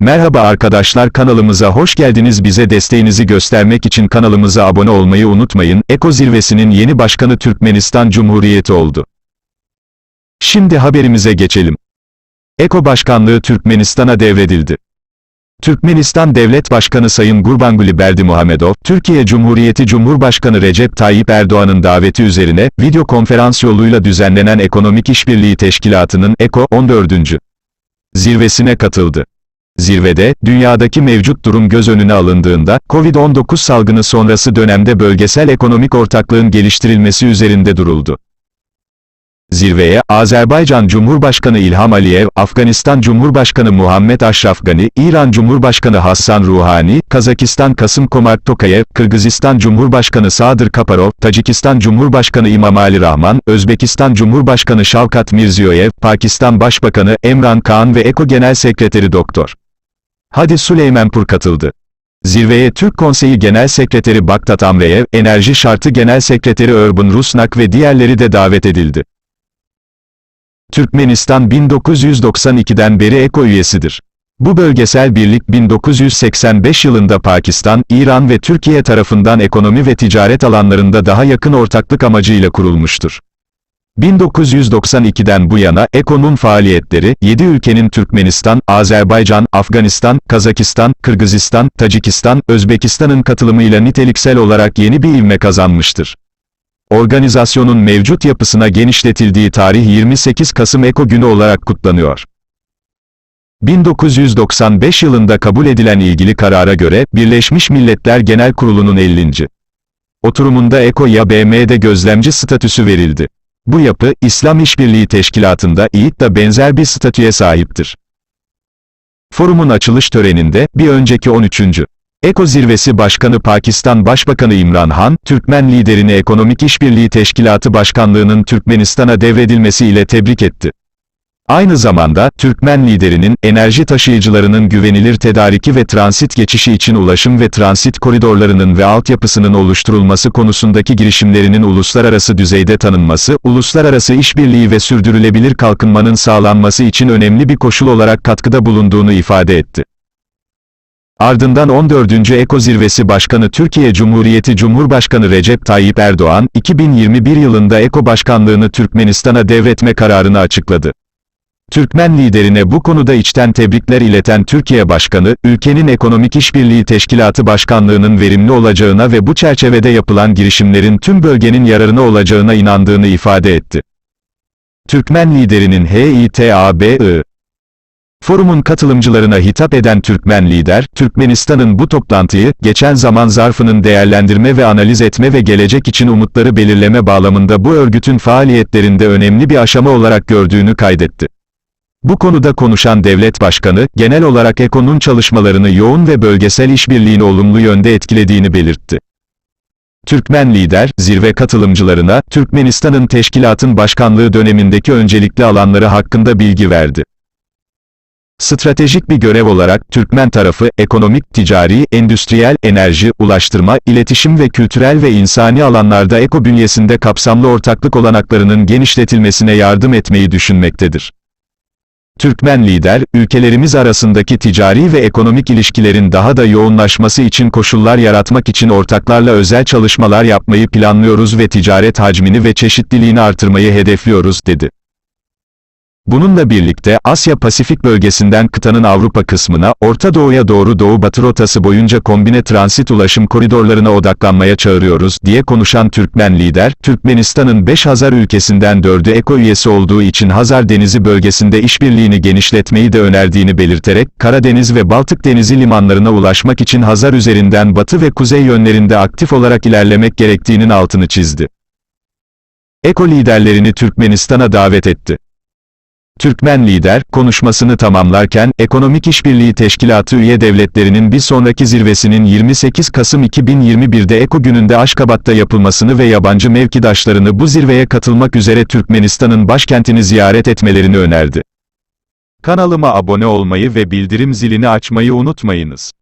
Merhaba arkadaşlar, kanalımıza hoş geldiniz. Bize desteğinizi göstermek için kanalımıza abone olmayı unutmayın. EKO zirvesinin yeni başkanı Türkmenistan Cumhuriyeti oldu. Şimdi haberimize geçelim. EKO başkanlığı Türkmenistan'a devredildi. Türkmenistan Devlet Başkanı Sayın Gurbanguly Berdimuhamedov, Türkiye Cumhuriyeti Cumhurbaşkanı Recep Tayyip Erdoğan'ın daveti üzerine, video konferans yoluyla düzenlenen Ekonomik İşbirliği Teşkilatı'nın EKO 14. zirvesine katıldı. Zirvede, dünyadaki mevcut durum göz önüne alındığında, Covid-19 salgını sonrası dönemde bölgesel ekonomik ortaklığın geliştirilmesi üzerinde duruldu. Zirveye, Azerbaycan Cumhurbaşkanı İlham Aliyev, Afganistan Cumhurbaşkanı Muhammed Ashraf Ghani, İran Cumhurbaşkanı Hassan Rouhani, Kazakistan Kasım-Comart Tokayev, Kırgızistan Cumhurbaşkanı Sadır Kaparov, Tacikistan Cumhurbaşkanı İmamali Rahman, Özbekistan Cumhurbaşkanı Şavkat Mirziyoyev, Pakistan Başbakanı Emran Khan ve EKO Genel Sekreteri Dr. Hadi Süleymanpur katıldı. Zirveye Türk Konseyi Genel Sekreteri Baktat Amreyev, Enerji Şartı Genel Sekreteri Örbün Rusnak ve diğerleri de davet edildi. Türkmenistan 1992'den beri EKO üyesidir. Bu bölgesel birlik 1985 yılında Pakistan, İran ve Türkiye tarafından ekonomi ve ticaret alanlarında daha yakın ortaklık amacıyla kurulmuştur. 1992'den bu yana, EKO'nun faaliyetleri, 7 ülkenin Türkmenistan, Azerbaycan, Afganistan, Kazakistan, Kırgızistan, Tacikistan, Özbekistan'ın katılımıyla niteliksel olarak yeni bir ivme kazanmıştır. Organizasyonun mevcut yapısına genişletildiği tarih 28 Kasım EKO Günü olarak kutlanıyor. 1995 yılında kabul edilen ilgili karara göre, Birleşmiş Milletler Genel Kurulu'nun 50. oturumunda EKO'ya BM'de gözlemci statüsü verildi. Bu yapı, İslam İşbirliği Teşkilatı'nda İİD'de benzer bir statüye sahiptir. Forumun açılış töreninde, bir önceki 13. EKO Zirvesi Başkanı Pakistan Başbakanı İmran Han, Türkmen liderini Ekonomik İşbirliği Teşkilatı Başkanlığı'nın Türkmenistan'a devredilmesi ile tebrik etti. Aynı zamanda, Türkmen liderinin, enerji taşıyıcılarının güvenilir tedariki ve transit geçişi için ulaşım ve transit koridorlarının ve altyapısının oluşturulması konusundaki girişimlerinin uluslararası düzeyde tanınması, uluslararası işbirliği ve sürdürülebilir kalkınmanın sağlanması için önemli bir koşul olarak katkıda bulunduğunu ifade etti. Ardından 14. EKO Zirvesi Başkanı Türkiye Cumhuriyeti Cumhurbaşkanı Recep Tayyip Erdoğan, 2021 yılında EKO Başkanlığını Türkmenistan'a devretme kararını açıkladı. Türkmen liderine bu konuda içten tebrikler ileten Türkiye Başkanı, ülkenin Ekonomik İşbirliği Teşkilatı Başkanlığı'nın verimli olacağına ve bu çerçevede yapılan girişimlerin tüm bölgenin yararına olacağına inandığını ifade etti. Türkmen liderinin HİTABI Forumun katılımcılarına hitap eden Türkmen lider, Türkmenistan'ın bu toplantıyı, geçen zaman zarfının değerlendirme ve analiz etme ve gelecek için umutları belirleme bağlamında bu örgütün faaliyetlerinde önemli bir aşama olarak gördüğünü kaydetti. Bu konuda konuşan devlet başkanı, genel olarak EKO'nun çalışmalarını yoğun ve bölgesel işbirliğini olumlu yönde etkilediğini belirtti. Türkmen lider, zirve katılımcılarına, Türkmenistan'ın teşkilatın başkanlığı dönemindeki öncelikli alanları hakkında bilgi verdi. Stratejik bir görev olarak, Türkmen tarafı, ekonomik, ticari, endüstriyel, enerji, ulaştırma, iletişim ve kültürel ve insani alanlarda EKO bünyesinde kapsamlı ortaklık olanaklarının genişletilmesine yardım etmeyi düşünmektedir. Türkmen lider, ülkelerimiz arasındaki ticari ve ekonomik ilişkilerin daha da yoğunlaşması için koşullar yaratmak için ortaklarla özel çalışmalar yapmayı planlıyoruz ve ticaret hacmini ve çeşitliliğini artırmayı hedefliyoruz, dedi. Bununla birlikte, Asya-Pasifik bölgesinden kıtanın Avrupa kısmına, Orta Doğu'ya doğru Doğu-Batı rotası boyunca kombine transit ulaşım koridorlarına odaklanmaya çağırıyoruz, diye konuşan Türkmen lider, Türkmenistan'ın 5 Hazar ülkesinden 4'ü EKO üyesi olduğu için Hazar Denizi bölgesinde işbirliğini genişletmeyi de önerdiğini belirterek, Karadeniz ve Baltık Denizi limanlarına ulaşmak için Hazar üzerinden batı ve kuzey yönlerinde aktif olarak ilerlemek gerektiğinin altını çizdi. EKO liderlerini Türkmenistan'a davet etti. Türkmen lider, konuşmasını tamamlarken, Ekonomik İşbirliği Teşkilatı üye devletlerinin bir sonraki zirvesinin 28 Kasım 2021'de EKO gününde Aşkabat'ta yapılmasını ve yabancı mevkidaşlarını bu zirveye katılmak üzere Türkmenistan'ın başkentini ziyaret etmelerini önerdi. Kanalıma abone olmayı ve bildirim zilini açmayı unutmayınız.